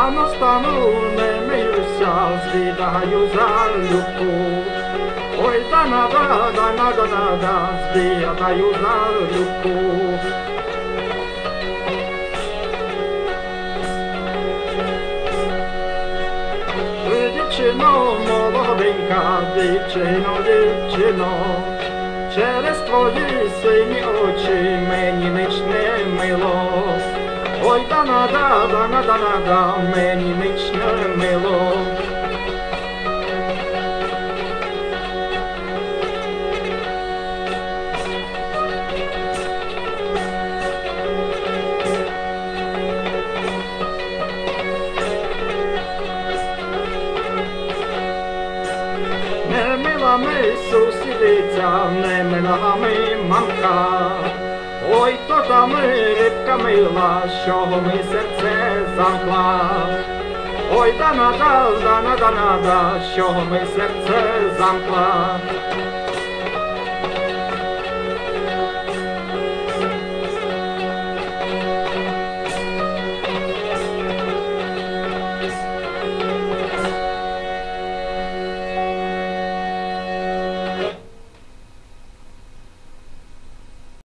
Рано стану, не миюся, звідаю залюбку. Ой, да-на-да, звідаю залюбку. Дівчино, молоденька, дівчино, через твої сині очі мені ніч не мило. Ой, да-на-да, мені ніч не мило. Не мила ми сусідиця, не мила ми мамка. Ой, то та ми рибка мила, що ми серце замкла. Ой, да-на-да, що ми серце замкла.